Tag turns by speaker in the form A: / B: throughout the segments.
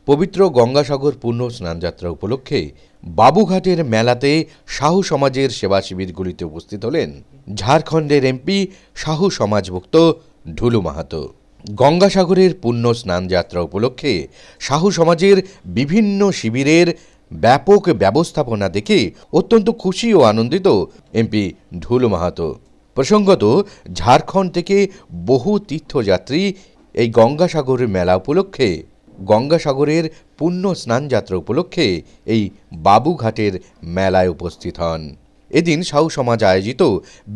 A: পবিত্র গঙ্গাসাগর পূর্ণ স্নানযাত্রা উপলক্ষে বাবুঘাটের মেলাতে সাহু সমাজের সেবা শিবিরগুলিতে উপস্থিত হলেন ঝাড়খণ্ডের এমপি সাহু সমাজভুক্ত ঢুলু মাহাতো। গঙ্গাসাগরের পূর্ণ স্নানযাত্রা উপলক্ষে সাহু সমাজের বিভিন্ন শিবিরের ব্যাপক ব্যবস্থাপনা দেখে অত্যন্ত খুশি ও আনন্দিত এমপি ঢুলু মাহাতো। প্রসঙ্গত, ঝাড়খণ্ড থেকে বহু তীর্থযাত্রী এই গঙ্গাসাগরের মেলা উপলক্ষে গঙ্গাসাগরের পূর্ণ স্নানযাত্রা উপলক্ষে এই বাবুঘাটের মেলায় উপস্থিত হন। এদিন সাহু সমাজ আয়োজিত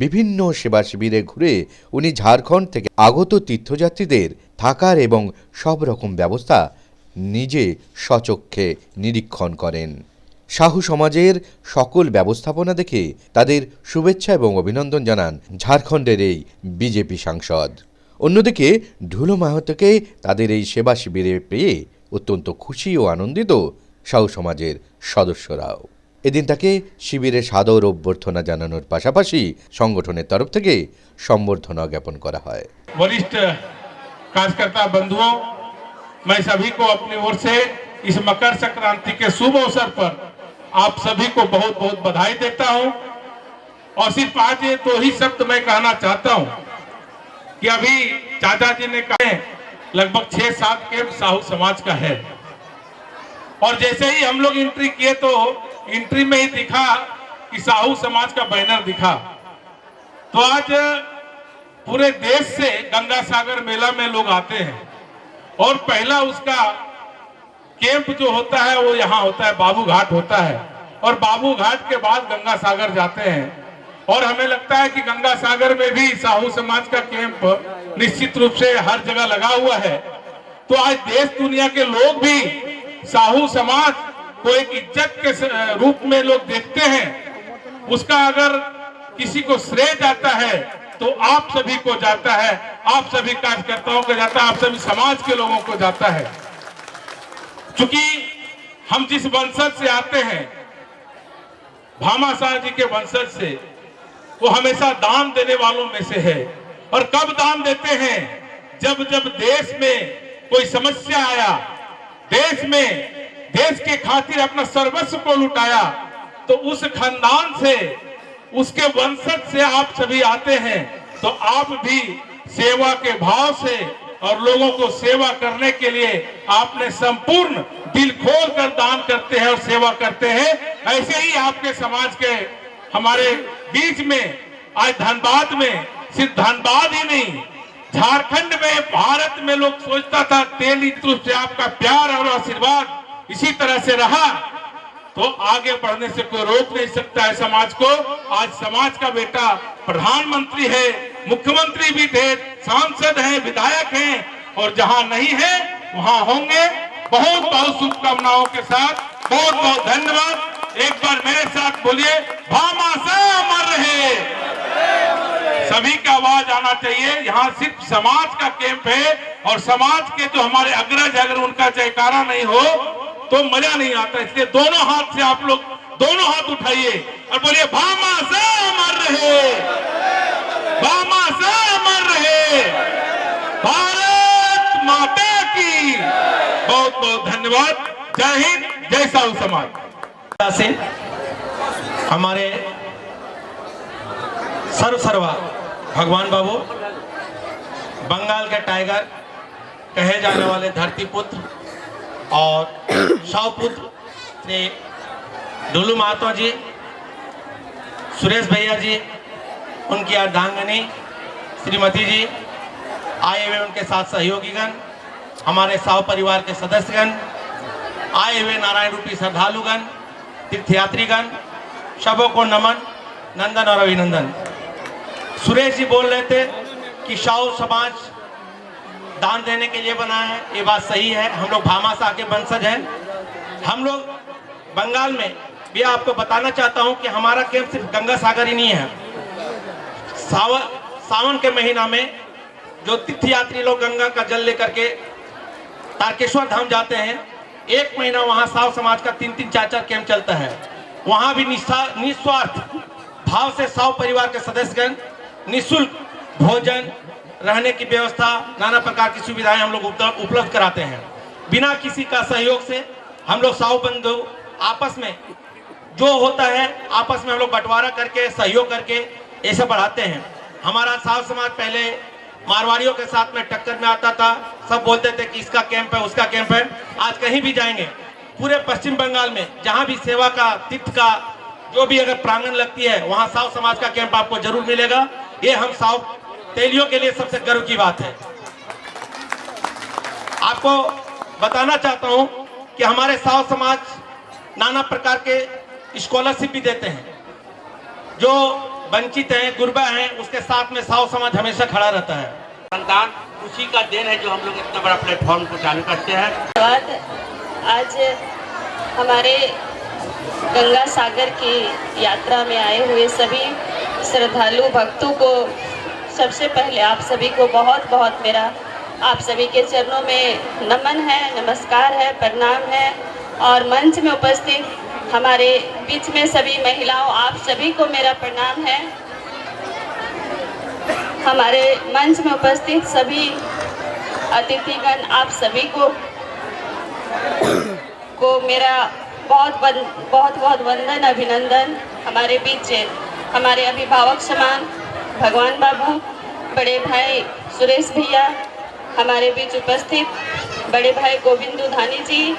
A: বিভিন্ন সেবা শিবিরে ঘুরে উনি ঝাড়খণ্ড থেকে আগত তীর্থযাত্রীদের থাকার এবং সব রকম ব্যবস্থা নিজে স্বচক্ষে নিরীক্ষণ করেন। সাহু সমাজের সকল ব্যবস্থাপনা দেখে তাদের শুভেচ্ছা এবং অভিনন্দন জানান ঝাড়খণ্ডের এই বিজেপি সাংসদ। অন্যদিকে ঢুলু মাহাতোকে তাদের এই সেবা শিবিরে পেয়ে অত্যন্ত খুশি ও আনন্দিত সাহু সমাজের সদস্যরাও। এদিন তাকে শিবিরে সাদর অভ্যর্থনা জানানোর পাশাপাশি সংগঠনের তরফ থেকে সম্বর্ধনা জ্ঞাপন করা হয়।
B: वरिष्ठ कार्यकर्ता बंधुओं, मैं सभी को अपनी ओर से इस मकर संक्रांति के शुभ अवसर पर आप सभी को बहुत बहुत बधाई देता हूं। और सिर्फ आज ये दो ही शब्द मैं कहना चाहता हूं कि अभी चाचा जी ने कहा लगभग 6-7 कैंप साहू समाज का है, और जैसे ही हम लोग एंट्री किए तो एंट्री में ही दिखा कि साहू समाज का बैनर दिखा। तो आज पूरे देश से गंगा सागर मेला में लोग आते हैं और पहला उसका कैंप जो होता है वो यहाँ होता है, बाबू घाट होता है, और बाबू घाट के बाद गंगा सागर जाते हैं। और हमें लगता है कि गंगा सागर में भी साहू समाज का कैंप निश्चित रूप से हर जगह लगा हुआ है। तो आज देश दुनिया के लोग भी साहू समाज को एक इज्जत के रूप में लोग देखते हैं। उसका अगर किसी को श्रेय जाता है तो आप सभी को जाता है, आप सभी कार्यकर्ताओं को जाता है, आप सभी समाज के लोगों को जाता है। क्योंकि हम जिस वंशज से आते हैं, भामाशाह जी के वंशज से, वो हमेशा दान देने वालों में से है। और कब दान देते हैं? जब जब देश में कोई समस्या आया, देश में देश के खातिर अपना सर्वस्व को लुटाया, तो उस खानदान से, उसके वंशज से आप सभी आते हैं। तो आप भी सेवा के भाव से और लोगों को सेवा करने के लिए आपने संपूर्ण दिल खोल कर दान करते हैं और सेवा करते हैं। ऐसे ही आपके समाज के हमारे बीच में आज धनबाद में, सिर्फ धनबाद ही नहीं, झारखंड में, भारत में लोग सोचता था तेली रूप से आपका प्यार और आशीर्वाद इसी तरह से रहा तो आगे बढ़ने से कोई रोक नहीं सकता है समाज को। आज समाज का बेटा प्रधानमंत्री है, मुख्यमंत्री भी थे, सांसद हैं, विधायक हैं, और जहां नहीं है वहां होंगे। बहुत बहुत शुभकामनाओं के साथ बहुत बहुत धन्यवाद। एक बार मेरे साथ बोलिए, भामाशाह अमर रहे। सभी का आवाज आना चाहिए। यहाँ सिर्फ समाज का कैंप है और समाज के जो हमारे अग्रज, अगर उनका जयकारा नहीं हो तो मजा नहीं आता। इसलिए दोनों हाथ से आप लोग दोनों हाथ उठाइए और बोलिए, भामाशाह अमर रहे, भामाशाह अमर रहे, भारत माता की। बहुत बहुत धन्यवाद। जय हिंद, जय साहू समाज।
C: से हमारे सर्वा भगवान बाबू, बंगाल के टाइगर कहे जाने वाले धरती पुत्र और शाहपुत्र श्री ढुलू माहातो जी, सुरेश भैया जी, उनकी अर्धांगिनी श्रीमती जी, आए हुए उनके साथ सहयोगीगण, हमारे साहू परिवार के सदस्यगण, आए हुए नारायण रूपी श्रद्धालुगण, तीर्थयात्रीगण, सबों को नमन, नंदन और अभिनंदन। सुरेश जी बोल रहे थे कि साहू समाज दान देने के लिए बना है, ये बात सही है। हम लोग भामाशाह के वंशज हैं। हम लोग बंगाल में भी आपको बताना चाहता हूं कि हमारा कैंप सिर्फ गंगा सागर ही नहीं है। सावन के महीना में जो तीर्थयात्री लोग गंगा का जल लेकर के तारकेश्वर धाम जाते हैं, एक महीना वहां साहू समाज का 3-3, 4-4 कैंप चलता है। वहां भी निस्वार्थ भाव से साहू परिवार के सदस्यगण निःशुल्क भोजन, रहने की व्यवस्था, नाना प्रकार की सुविधाएं हम लोग उपलब्ध कराते हैं। बिना किसी का सहयोग से हम लोग साहू बंधु आपस में जो होता है आपस में हम लोग बंटवारा करके सहयोग करके ऐसे बढ़ाते हैं। हमारा साहू समाज पहले मारवाड़ियों के साथ में टक्कर में आता था, सब बोलते थे कि इसका कैंप है उसका कैंप है। आज कहीं भी जाएंगे पूरे पश्चिम बंगाल में जहां भी सेवा का तीर्थ का जो भी अगर प्रांगण लगती है वहां साहू समाज का कैंप आपको जरूर मिलेगा। ये हम साहू तेलियों के लिए सबसे गर्व की बात है। आपको बताना चाहता हूं कि हमारे साहू समाज नाना प्रकार के स्कॉलरशिप भी देते हैं। जो वंचित हैं, गुरबा हैं, उसके साथ में साहू समाज हमेशा खड़ा रहता है।
D: संतान उसी का देन है जो हम लोग इतना बड़ा प्लेटफॉर्म को चालू करते हैं।
E: आज हमारे गंगा सागर की यात्रा में आए हुए सभी श्रद्धालु भक्तों को सबसे पहले आप सभी को बहुत बहुत मेरा आप सभी के चरणों में नमन है, नमस्कार है, प्रणाम है। और मंच में उपस्थित हमारे बीच में सभी महिलाओं आप सभी को मेरा प्रणाम है। हमारे मंच में उपस्थित सभी अतिथिगण आप सभी को मेरा बहुत वंदन, अभिनंदन। हमारे बीच हमारे अभिभावक समान भगवान बाबू, बड़े भाई सुरेश भैया, हमारे बीच उपस्थित बड़े भाई गोविंद दुधानी जी,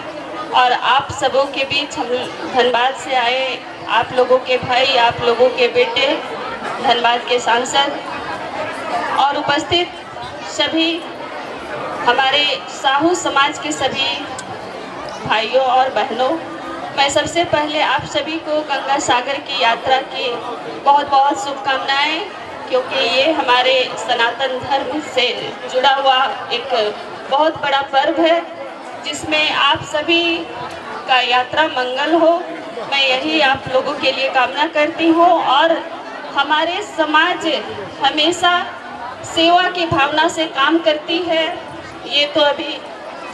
E: और आप सबों के बीच हम धनबाद से आए आप लोगों के भाई, आप लोगों के बेटे, धनबाद के सांसद और उपस्थित सभी हमारे साहू समाज के सभी भाइयों और बहनों, मैं सबसे पहले आप सभी को गंगा सागर की यात्रा की बहुत बहुत शुभकामनाएं, क्योंकि ये हमारे सनातन धर्म से जुड़ा हुआ एक बहुत बड़ा पर्व है जिसमें आप सभी का यात्रा मंगल हो। मैं यही आप लोगों के लिए कामना करती हूँ। और हमारे समाज हमेशा सेवा की भावना से काम करती है, ये तो अभी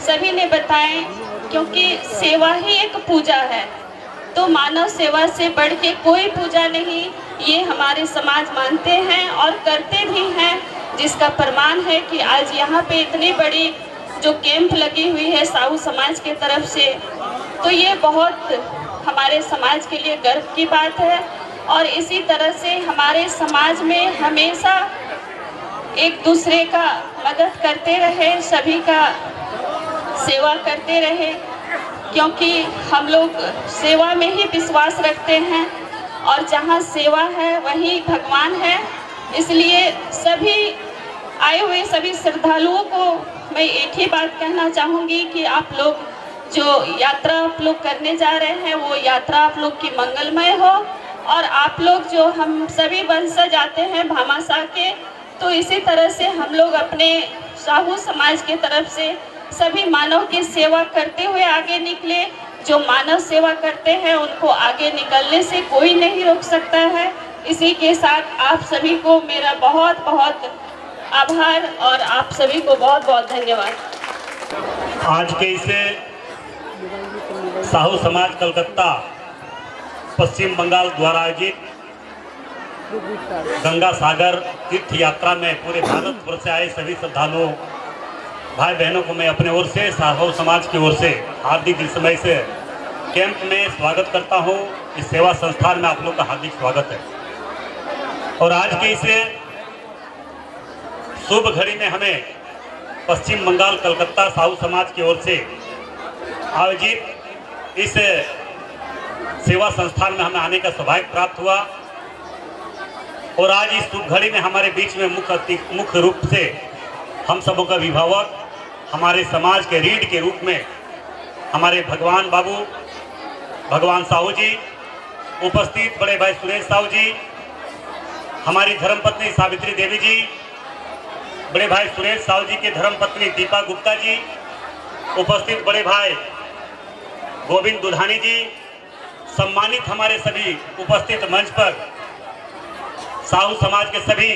E: सभी ने बताएं, क्योंकि सेवा ही एक पूजा है। तो मानव सेवा से बढ़ के कोई पूजा नहीं, ये हमारे समाज मानते हैं और करते भी हैं, जिसका प्रमाण है कि आज यहाँ पे इतनी बड़ी जो कैंप लगी हुई है साहू समाज के तरफ से, तो ये बहुत हमारे समाज के लिए गर्व की बात है। और इसी तरह से हमारे समाज में हमेशा एक दूसरे का मदद करते रहे, सभी का सेवा करते रहे, क्योंकि हम लोग सेवा में ही विश्वास रखते हैं और जहाँ सेवा है वहीं भगवान है। इसलिए सभी आए हुए सभी श्रद्धालुओं को मैं एक ही बात कहना चाहूँगी कि आप लोग जो यात्रा आप लोग करने जा रहे हैं वो यात्रा आप लोग की मंगलमय हो। और आप लोग जो हम सभी वंशज आते हैं भामाशाह के, तो इसी तरह से हम लोग अपने साहू समाज के तरफ से सभी मानव की सेवा करते हुए आगे निकले। जो मानव सेवा करते हैं उनको आगे निकलने से कोई नहीं रोक सकता है। इसी के साथ आप सभी को मेरा बहुत बहुत आभार और आप सभी को बहुत बहुत धन्यवाद।
D: आज के इसे साहू समाज कलकत्ता पश्चिम बंगाल द्वारा आयोजित गंगा सागर तीर्थ यात्रा में पूरे भारतभर से आए सभी श्रद्धालुओं भाई बहनों को मैं अपने ओर से साहू समाज की ओर से हार्दिक इस समय से कैंप में स्वागत करता हूं। इस सेवा संस्थान में आप लोग का हार्दिक स्वागत है। और आज की इस शुभ घड़ी में हमें पश्चिम बंगाल कलकत्ता साहू समाज की ओर से आयोजित इस सेवा संस्थान में हमें आने का सौभाग्य प्राप्त हुआ। और आज इस शुभ घड़ी में हमारे बीच में मुख्य रूप से हम सबों का अभिभावक, हमारे समाज के रीढ़ के रूप में हमारे भगवान बाबू, भगवान साहू जी, उपस्थित बड़े भाई सुरेश साहू जी, हमारी धर्मपत्नी सावित्री देवी जी, बड़े भाई सुरेश साहू जी के धर्मपत्नी दीपा गुप्ता जी, उपस्थित बड़े भाई गोविंद दुधानी जी, सम्मानित हमारे सभी उपस्थित मंच पर साहू समाज के सभी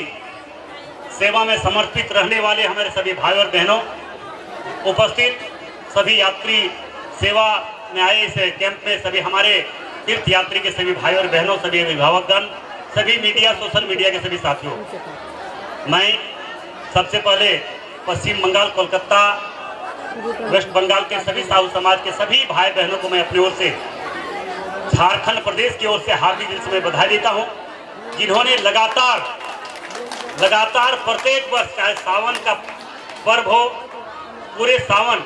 D: सेवा में समर्पित रहने वाले हमारे सभी भाई और बहनों, उपस्थित सभी यात्री, सेवा में आए इस कैंप में सभी हमारे तीर्थ यात्री के सभी भाई और बहनों, सभी अभिभावकगण, सभी मीडिया, सोशल मीडिया के सभी साथियों, मैं सबसे पहले पश्चिम बंगाल कोलकाता वेस्ट बंगाल के सभी साहू समाज के सभी भाई बहनों को मैं अपनी ओर से, झारखंड प्रदेश की ओर से हार्दिक दिल से मैं बधाई देता हूं, जिन्होंने लगातार प्रत्येक वर्ष, चाहे सावन का पर्व हो, पूरे सावन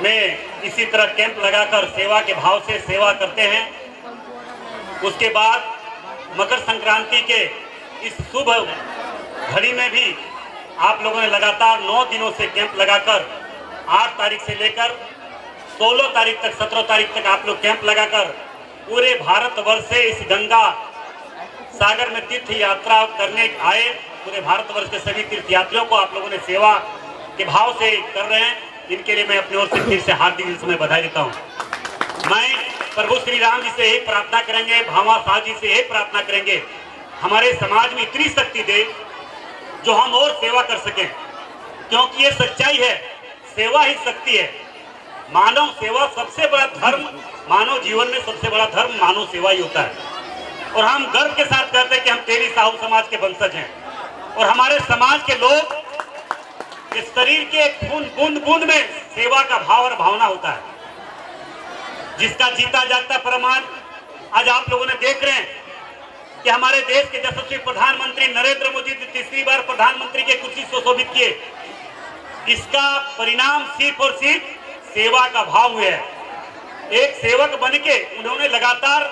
D: में इसी तरह कैंप लगाकर सेवा के भाव से सेवा करते हैं। उसके बाद मकर संक्रांति के इस शुभ घड़ी में भी आप लोगों ने लगातार 9 दिनों से कैंप लगाकर 8 तारीख से लेकर 16 तारीख तक, 17 तारीख तक आप लोग कैंप लगाकर पूरे भारतवर्ष से इस गंगा सागर में तीर्थ यात्रा करने आए पूरे भारतवर्ष के सभी तीर्थयात्रियों को आप लोगों ने सेवा के भाव से कर रहे हैं। इनके लिए मैं अपनी ओर से फिर से हार्दिक दिल से मैं बधाई देता हूँ। मैं प्रभु श्री राम जी से यही प्रार्थना करेंगे, भामा साहब जी से यही प्रार्थना करेंगे, हमारे समाज में इतनी शक्ति दे जो हम और सेवा कर सकें, क्योंकि ये सच्चाई है, सेवा ही शक्ति है। मानव सेवा सबसे बड़ा धर्म, मानव जीवन में सबसे बड़ा धर्म मानव सेवा ही होता है। और हम गर्व के साथ कहते हैं कि हम तेरी साहू समाज के वंशज हैं, और हमारे समाज के लोग इस शरीर के खून बूंद बूंद में सेवा का भाव और भावना होता है, जिसका जीता जागता प्रमाण आज आप लोगों ने देख रहे हैं कि हमारे देश के यशस्वी प्रधानमंत्री नरेंद्र मोदी जी तीसरी बार प्रधानमंत्री के कुर्सी सुशोभित किए। इसका परिणाम सिर्फ और सिर्फ सेवा का भाव हुआ है। एक सेवक बनके उन्होंने लगातार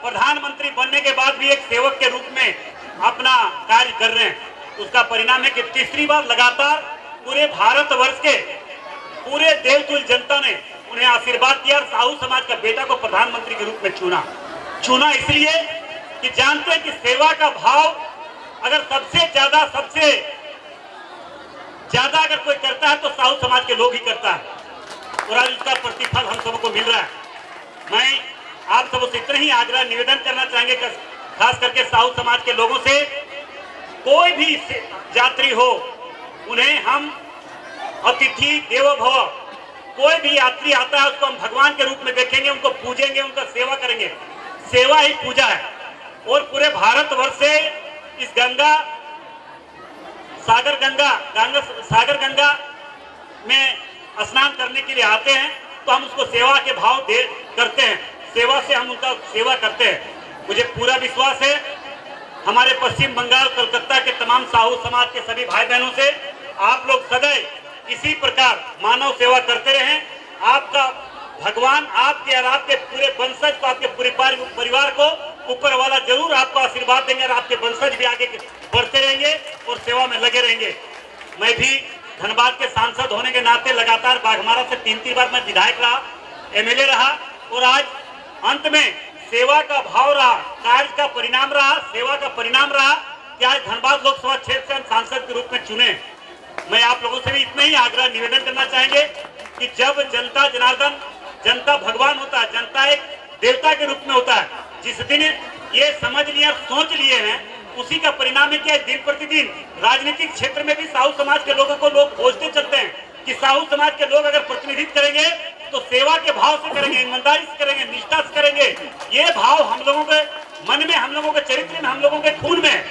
D: प्रधानमंत्री बनने के बाद भी एक सेवक के रूप में अपना कार्य कर रहे हैं। उसका परिणाम है कि तीसरी बार लगातार पूरे भारतवर्ष के पूरे देश जनता ने उन्हें आशीर्वाद दिया और साहू समाज का बेटा को प्रधानमंत्री के रूप में चुना इसलिए कि जानते हैं कि सेवा का भाव अगर सबसे ज्यादा अगर कोई करता है तो साहू समाज के लोग ही करता है, और आज उसका प्रतिफल हम सबको मिल रहा है। मैं आप सबों से इतना ही आग्रह निवेदन करना चाहेंगे, खास करके साहू समाज के लोगों से, कोई भी यात्री हो उन्हें हम अतिथि देवो भव, कोई भी यात्री आता है उसको हम भगवान के रूप में देखेंगे, उनको पूजेंगे, उनका सेवा करेंगे। सेवा ही पूजा है। और पूरे भारतवर्ष से इस सागर गंगा में स्नान करने के लिए आते हैं, तो हम उसको सेवा के भाव करते हैं, सेवा से हम उनका सेवा करते हैं। मुझे पूरा विश्वास है हमारे पश्चिम बंगाल कलकत्ता के तमाम साहू समाज के सभी भाई बहनों से, आप लोग सदैव इसी प्रकार मानव सेवा करते रहें। आपका भगवान आपके और आपके पूरे वंशज को, आपके पूरे परिवार को ऊपर वाला जरूर आपको आशीर्वाद देंगे, और आपके वंशज भी आगे बढ़ते रहेंगे और सेवा में लगे रहेंगे। मैं भी धनबाद के सांसद होने के नाते लगातार बाघमारा से 3 बार मैं विधायक रहा, MLA रहा, और आज अंत में सेवा का भाव रहा, कार्य का परिणाम रहा, सेवा का परिणाम रहा कि आज धनबाद लोकसभा क्षेत्र से हम सांसद के रूप में चुने। मैं आप लोगों से भी इतना ही आग्रह निवेदन करना चाहेंगे कि जब जनता जनार्दन, जनता भगवान होता है, जनता एक देवता के रूप में होता है। जिस दिन ये समझ लिया, सोच लिए हैं, उसी का परिणाम है कि दिन प्रतिदिन राजनीतिक क्षेत्र में भी साहू समाज के लोगों को लोग खोजते चलते हैं कि साहू समाज के लोग अगर प्रतिनिधित्व करेंगे तो सेवा के भाव से करेंगे, ईमानदारी से करेंगे, निष्ठा से करेंगे। ये भाव हम लोगों के मन में, हम लोगों के चरित्र में, हम लोगों के खून में है।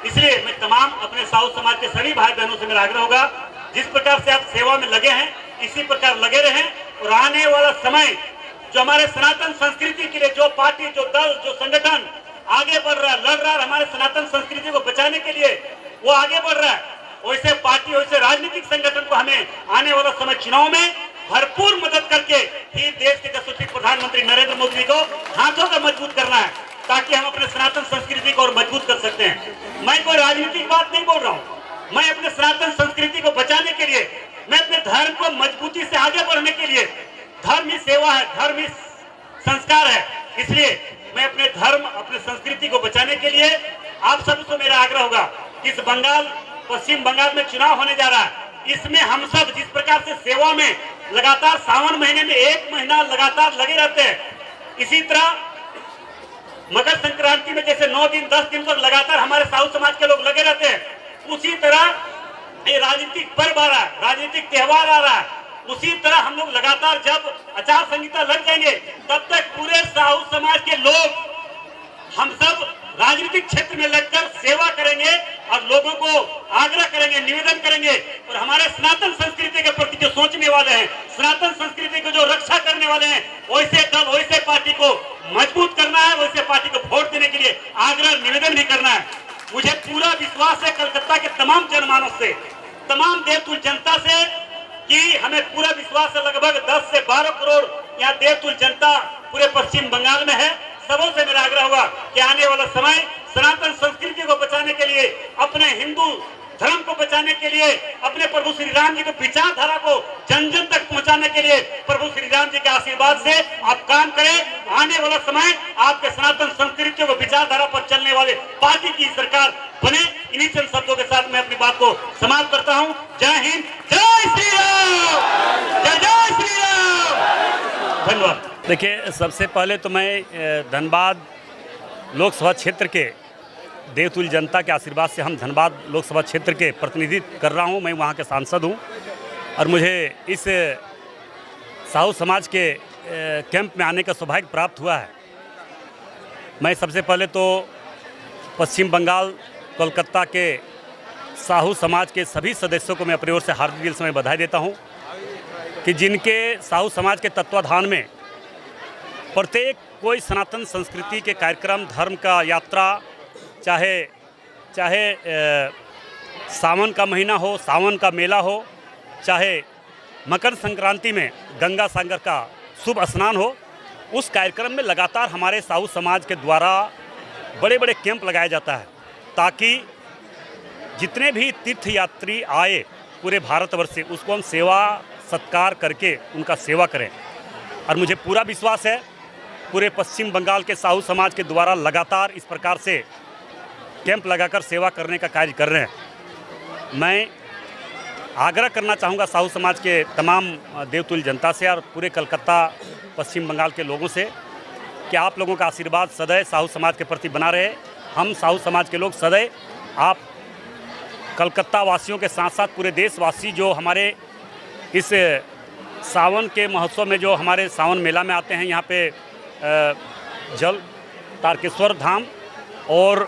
D: इसलिए मैं तमाम अपने साहू समाज के सभी भाई बहनों से मेरा आग्रह होगा, जिस प्रकार से आप सेवा में लगे हैं इसी प्रकार लगे रहें, और आने वाला समय जो हमारे सनातन संस्कृति के लिए जो पार्टी, जो दल, जो संगठन आगे बढ़ रहा है, लड़ रहा है हमारे सनातन संस्कृति को बचाने के लिए, वो आगे बढ़ रहा है, वैसे पार्टी, वैसे राजनीतिक संगठन को हमें आने वाला समय चुनाव में भरपूर मदद करके ही देश के यशस्वी प्रधानमंत्री नरेंद्र मोदी जी को हाथों का मजबूत करना है, ताकि हम अपने सनातन संस्कृति को और मजबूत कर सकते हैं। मैं कोई राजनीतिक बात नहीं बोल रहा हूँ, मैं अपने सनातन संस्कृति को बचाने के लिए, मैं अपने धर्म को मजबूती से आगे बढ़ने के लिए, धर्म ही सेवा है, धर्म ही संस्कार है, इसलिए मैं अपने धर्म, अपने संस्कृति को बचाने के लिए आप सबसे मेरा आग्रह होगा कि इस पश्चिम बंगाल में चुनाव होने जा रहा है, इसमें हम सब जिस प्रकार से सेवा में लगातार सावन महीने में 1 महीना लगातार लगे रहते हैं, इसी तरह मकर संक्रांति में जैसे 9 दिन 10 दिन तक लगातार हमारे साहू समाज के लोग लगे रहते हैं, उसी तरह ये राजनीतिक पर्व आ रहा है, राजनीतिक त्योहार आ रहा है, उसी तरह हम लोग लगातार जब आचार संहिता लग जाएंगे तब तक पूरे साहू समाज के लोग हम सब राजनीतिक क्षेत्र में लगकर सेवा करेंगे और लोगों को आग्रह करेंगे, निवेदन करेंगे और हमारे सनातन संस्कृति के प्रति जो सोचने वाले हैं, सनातन संस्कृति को जो रक्षा करने वाले हैं, वैसे दल वैसे पार्टी को मजबूत करना है, वैसे पार्टी को वोट देने के लिए आग्रह निवेदन भी करना है। मुझे पूरा विश्वास है कलकत्ता के तमाम जनमानस से, तमाम देवतुल जनता से, कि हमें पूरा विश्वास है लगभग 10 से 12 करोड़ यहाँ देवतुल जनता पूरे पश्चिम बंगाल में है। सबों से मेरा आग्रह हुआ कि आने वाला समय सनातन संस्कृति को बचाने के लिए, अपने हिंदू धर्म को बचाने के लिए, अपने प्रभु श्री राम जी की विचारधारा को जन जन तक पहुंचाने के लिए प्रभु श्री राम जी के आशीर्वाद से आप काम करें। आने वाला समय आपके सनातन संस्कृति को विचारधारा पर चलने वाले पार्टी की सरकार बने। इन्हीं चंद शब्दों के साथ मैं अपनी बात को समाप्त करता हूं। जय हिंद, जय श्री राम, जय जय श्री राम। धन्यवाद।
F: देखिए, सबसे पहले तो मैं धनबाद लोकसभा क्षेत्र के देवतुल जनता के आशीर्वाद से हम धनबाद लोकसभा क्षेत्र के प्रतिनिधित्व कर रहा हूं। मैं वहां के सांसद हूं और मुझे इस साहू समाज के कैंप में आने का सौभाग्य प्राप्त हुआ है। मैं सबसे पहले तो पश्चिम बंगाल कोलकाता के साहू समाज के सभी सदस्यों को मैं अपनी ओर से हार्दिक दिल से मैं बधाई देता हूं कि जिनके साहू समाज के तत्वाधान में प्रत्येक कोई सनातन संस्कृति के कार्यक्रम, धर्म का यात्रा, चाहे सावन का महीना हो, सावन का मेला हो, चाहे मकर संक्रांति में गंगा सागर का शुभ स्नान हो, उस कार्यक्रम में लगातार हमारे साहू समाज के द्वारा बड़े बड़े कैंप लगाया जाता है ताकि जितने भी तीर्थयात्री आए पूरे भारतवर्ष से, उसको हम सेवा सत्कार करके उनका सेवा करें। और मुझे पूरा विश्वास है पूरे पश्चिम बंगाल के साहू समाज के द्वारा लगातार इस प्रकार से कैंप लगाकर सेवा करने का कार्य कर रहे हैं। मैं आग्रह करना चाहूँगा साहू समाज के तमाम देवतुल जनता से और पूरे कलकत्ता पश्चिम बंगाल के लोगों से कि आप लोगों का आशीर्वाद सदैव साहू समाज के प्रति बना रहे। हम साहू समाज के लोग सदैव, आप कलकत्ता वासियों के साथ साथ पूरे देशवासी जो हमारे इस सावन के महोत्सव में, जो हमारे सावन मेला में आते हैं, यहाँ पे जल तारकेश्वर धाम और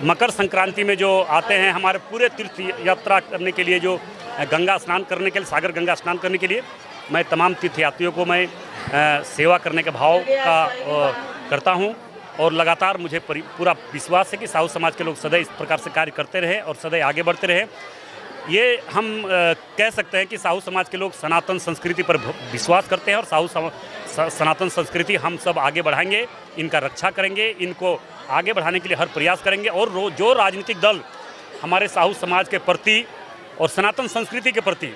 F: मकर संक्रांति में जो आते हैं हमारे पूरे तीर्थ यात्रा करने के लिए, जो गंगा स्नान करने के लिए, सागर गंगा स्नान करने के लिए, मैं तमाम तीर्थयात्रियों को मैं सेवा करने के भाव का करता हूँ। और लगातार मुझे पूरा विश्वास है कि साहू समाज के लोग सदैव इस प्रकार से कार्य करते रहे और सदैव आगे बढ़ते रहे। ये हम कह सकते हैं कि साहू समाज के लोग सनातन संस्कृति पर विश्वास करते हैं और सनातन संस्कृति हम सब आगे बढ़ाएंगे, इनका रक्षा करेंगे, इनको आगे बढ़ाने के लिए हर प्रयास करेंगे। और जो राजनीतिक दल हमारे साहू समाज के प्रति और सनातन संस्कृति के प्रति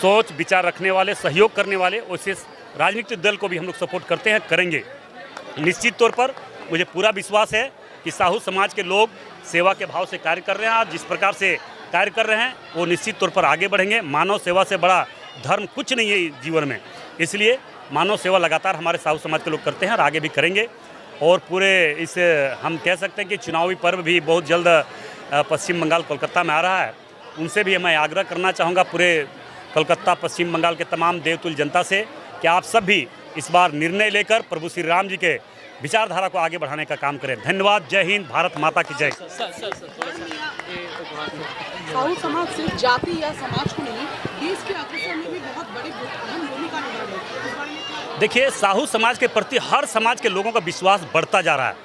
F: सोच विचार रखने वाले, सहयोग करने वाले, वैसे राजनीतिक दल को भी हम लोग सपोर्ट करते हैं, करेंगे। निश्चित तौर पर मुझे पूरा विश्वास है कि साहू समाज के लोग सेवा के भाव से कार्य कर रहे हैं और जिस प्रकार से कार्य कर रहे हैं वो निश्चित तौर पर आगे बढ़ेंगे। मानव सेवा से बड़ा धर्म कुछ नहीं है जीवन में, इसलिए मानव सेवा लगातार हमारे साहू समाज के लोग करते हैं और आगे भी करेंगे। और पूरे इस हम कह सकते हैं कि चुनावी पर्व भी बहुत जल्द पश्चिम बंगाल कोलकाता में आ रहा है। उनसे भी मैं आग्रह करना चाहूँगा पूरे कोलकाता पश्चिम बंगाल के तमाम देवतुल जनता से कि आप सब भी इस बार निर्णय लेकर प्रभु श्री राम जी के विचारधारा को आगे बढ़ाने का काम करें। धन्यवाद। जय हिंद, भारत माता की जय।
G: साहू समाज सिर्फ जाति या समाज को नहीं, देश के अग्रसर में भी बहुत बड़ी अहम भूमिका निभा रहे हैं।
F: देखिए, साहू समाज के प्रति हर समाज के लोगों का विश्वास बढ़ता जा रहा है,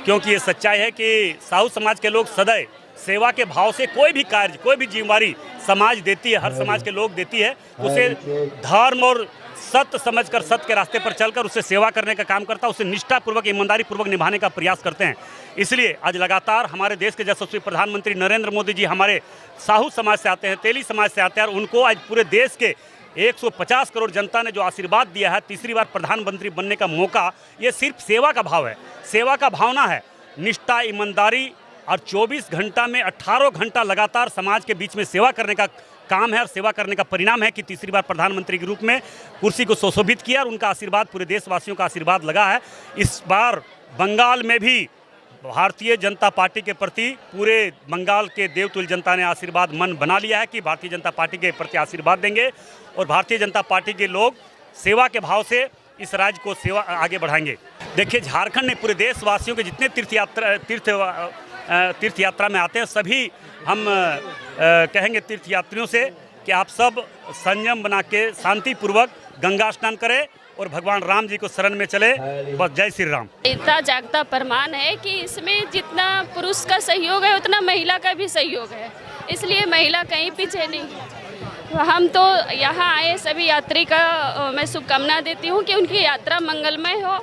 F: क्योंकि ये सच्चाई है कि साहू समाज के लोग सदैव सेवा के भाव से कोई भी कार्य, कोई भी जिम्मेवारी समाज देती है, हर समाज के लोग देती है, उसे धर्म और सत्य समझकर, सत्य के रास्ते पर चलकर उसे सेवा करने का काम करता है, उसे निष्ठापूर्वक, ईमानदारी पूर्वक निभाने का प्रयास करते हैं। इसलिए आज लगातार हमारे देश के यशस्वी प्रधानमंत्री नरेंद्र मोदी जी हमारे साहू समाज से आते हैं, तेली समाज से आते हैं, और उनको आज पूरे देश के 150 करोड़ जनता ने जो आशीर्वाद दिया है, तीसरी बार प्रधानमंत्री बनने का मौका, ये सिर्फ सेवा का भाव है, सेवा का भावना है, निष्ठा, ईमानदारी और 24 घंटा में 18 घंटा लगातार समाज के बीच में सेवा करने का काम है। और सेवा करने का परिणाम है कि तीसरी बार प्रधानमंत्री के रूप में कुर्सी को सुशोभित किया और उनका आशीर्वाद, पूरे देशवासियों का आशीर्वाद लगा है। इस बार बंगाल में भी भारतीय जनता पार्टी के प्रति पूरे बंगाल के देवतुल जनता ने आशीर्वाद मन बना लिया है कि भारतीय जनता पार्टी के प्रति आशीर्वाद देंगे और भारतीय जनता पार्टी के लोग सेवा के भाव से इस राज्य को सेवा आगे बढ़ाएंगे। देखिए, झारखंड ने पूरे देशवासियों के जितने तीर्थ तीर्थ यात्रा में आते हैं, सभी हम कहेंगे तीर्थयात्रियों से कि आप सब संयम बना के शांतिपूर्वक गंगा स्नान करें और भगवान राम जी को शरण में चले। बस जय श्री राम।
E: इतना जागता प्रमाण है कि इसमें जितना पुरुष का सहयोग है उतना महिला का भी सहयोग है, इसलिए महिला कहीं पीछे नहीं है। हम तो यहाँ आए सभी यात्री का मैं शुभकामना देती हूँ कि उनकी यात्रा मंगलमय हो